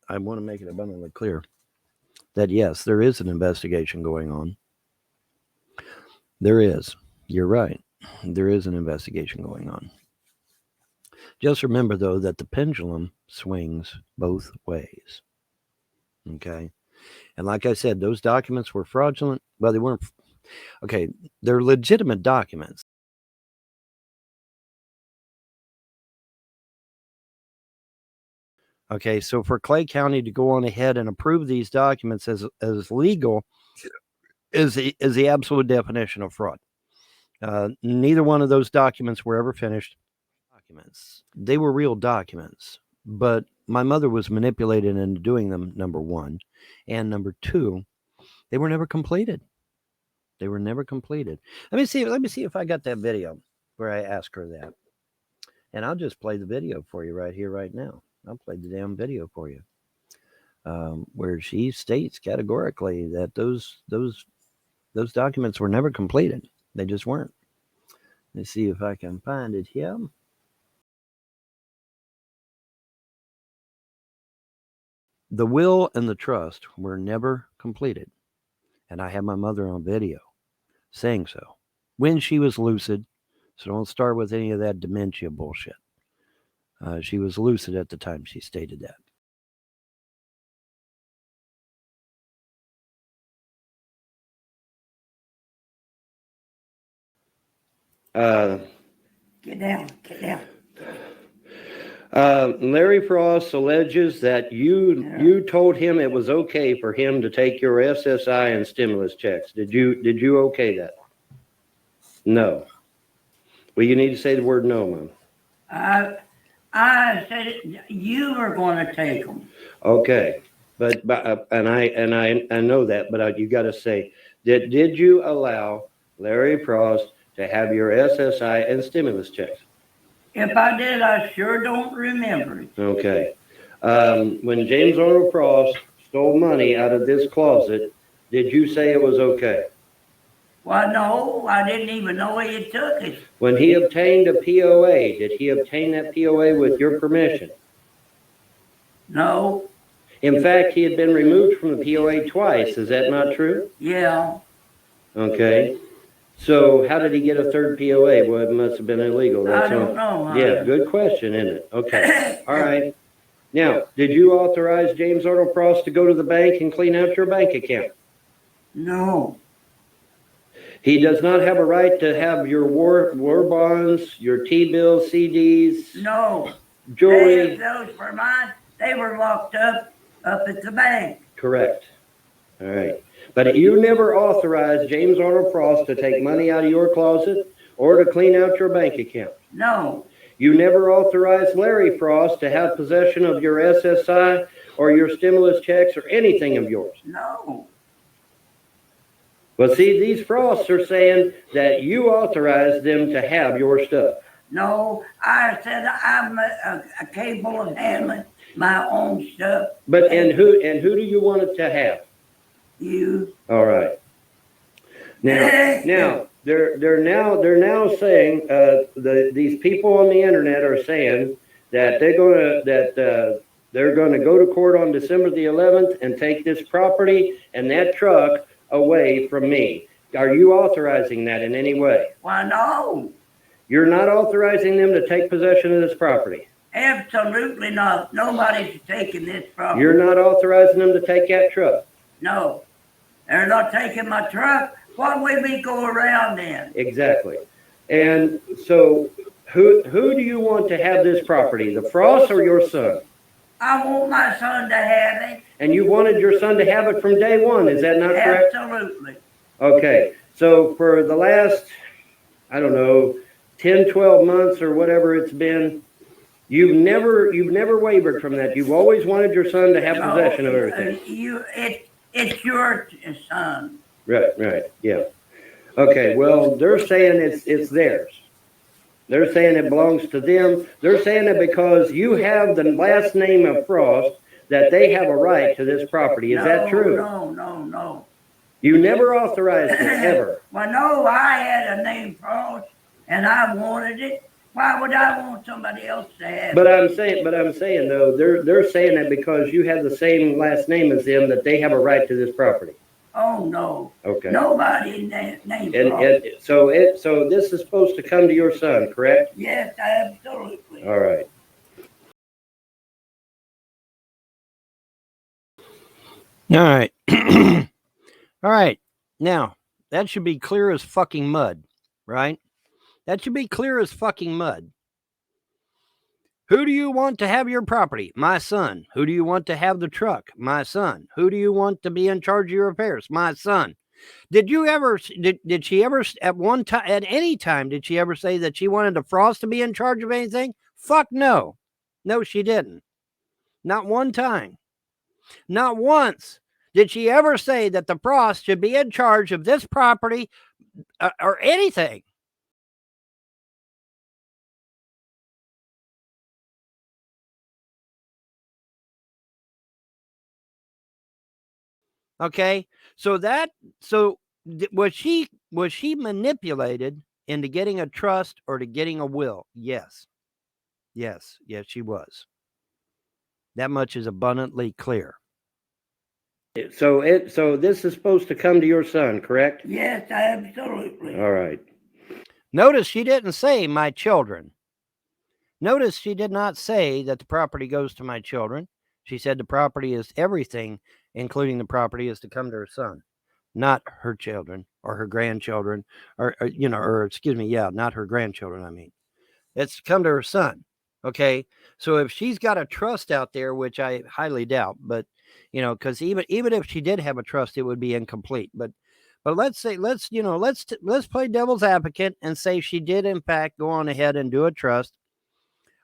I want to make it abundantly clear that yes, there is an investigation going on. There is. You're right. There is an investigation going on. Just remember, though, that the pendulum swings both ways. Okay. And like I said, those documents were fraudulent. Well, they weren't. Okay. They're legitimate documents. Okay. So for Clay County to go on ahead and approve these documents as legal is the absolute definition of fraud. Neither one of those documents were ever finished. Documents. They were real documents, but my mother was manipulated into doing them, number one. And number two, they were never completed. They were never completed. Let me see if I got that video where I asked her that. And I'll just play the video for you right here, right now. I'll play the damn video for you. Where she states categorically that those documents were never completed. They just weren't. Let's see if I can find it here. The will and the trust were never completed. And I have my mother on video saying so when she was lucid. So don't start with any of that dementia bullshit. She was lucid at the time she stated that. Get down, get down. Larry Frost alleges that you told him it was okay for him to take your SSI and stimulus checks. Did you okay that? No. Well, you need to say the word no, Mom. I said you were going to take them. Okay, but and I know that, but you got to say did you allow Larry Frost to have your SSI and stimulus checks? If I did, I sure don't remember it. Okay. When James Arnold Frost stole money out of this closet, did you say it was okay? Well, no, I didn't even know he took it. When he obtained a POA, did he obtain that POA with your permission? No. In fact, he had been removed from the POA twice. Is that not true? Yeah. Okay. So how did he get a third POA? Well, it must have been illegal. That's I don't know. Yeah, good question, isn't it? Okay. All right. Now, did you authorize James Arnold Frost to go to the bank and clean out your bank account? No. He does not have a right to have your war bonds, your T-bills, CDs. No. Jewelry. Those were mine. They were locked up at the bank. Correct. All right. But you never authorized James Arnold Frost to take money out of your closet or to clean out your bank account. No. You never authorized Larry Frost to have possession of your SSI or your stimulus checks or anything of yours. No. Well, see, these Frosts are saying that you authorized them to have your stuff. No, I said I'm capable of handling my own stuff. But and who do you want it to have? You. All right. Now they're now saying these people on the internet are saying that they're going to go to court on December the 11th and take this property and that truck away from me. Are you authorizing that in any way? Why, no. You're not authorizing them to take possession of this property? Absolutely not. Nobody's taking this property. You're not authorizing them to take that truck? No. They're not taking my truck. What would we go around then? Exactly. And so who do you want to have this property, the Frost or your son? I want my son to have it. And you wanted your son to have it from day one, is that not correct? Absolutely. Okay. So for the last, I don't know, 10, 12 months or whatever it's been, you've never wavered from that. You've always wanted your son to have possession of everything. It's your son. Right, yeah. Okay, well, they're saying it's theirs. They're saying it belongs to them. They're saying that because you have the last name of Frost, that they have a right to this property. Is that true? No. You never authorized it, ever? Well, no, I had a name Frost, and I wanted it, Why would I want somebody else to have But it? I'm saying though, they're saying that because you have the same last name as them, that they have a right to this property. Oh, no. Okay. Nobody named And so this is supposed to come to your son, correct? Yes, absolutely. All right. All right. All right. Now, that should be clear as fucking mud, right? That should be clear as fucking mud. Who do you want to have your property? My son. Who do you want to have the truck? My son. Who do you want to be in charge of your affairs? My son. Did you ever, did she ever, at one time, at any time, did she ever say that she wanted the Frost to be in charge of anything? Fuck no. No, she didn't. Not one time. Not once did she ever say that the Frost should be in charge of this property or anything. Okay. So was she manipulated into getting a trust or to getting a will? Yes. Yes, she was. That much is abundantly clear. So this is supposed to come to your son, correct? Yes, absolutely. All right. Notice she didn't say my children. Notice she did not say that the property goes to my children. She said the property is everything, including the property, is to come to her son, not her children or her grandchildren, or excuse me, not her grandchildren. I mean, it's to come to her son. Okay, so if she's got a trust out there, which I highly doubt, but because even if she did have a trust, it would be incomplete. But let's play devil's advocate and say she did in fact go on ahead and do a trust.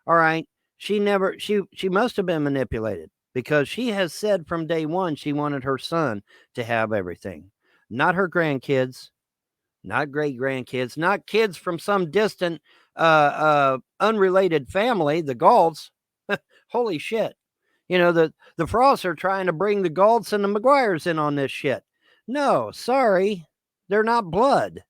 All right. She must have been manipulated because she has said from day one she wanted her son to have everything, not her grandkids, not great grandkids, not kids from some distant, unrelated family, the Gaults. Holy shit. The Frosts are trying to bring the Gaults and the McGuires in on this shit. No, sorry. They're not blood.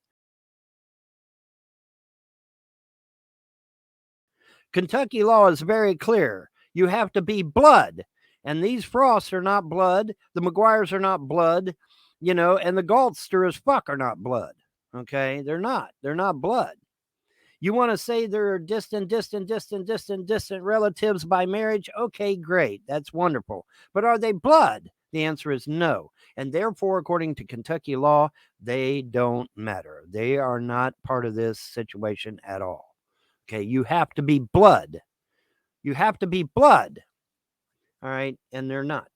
Kentucky law is very clear. You have to be blood. And these Frosts are not blood. The McGuires are not blood. And the Galtster as fuck are not blood. Okay? They're not. They're not blood. You want to say they're distant relatives by marriage? Okay, great. That's wonderful. But are they blood? The answer is no. And therefore, according to Kentucky law, they don't matter. They are not part of this situation at all. Okay, you have to be blood. You have to be blood. All right, and they're not.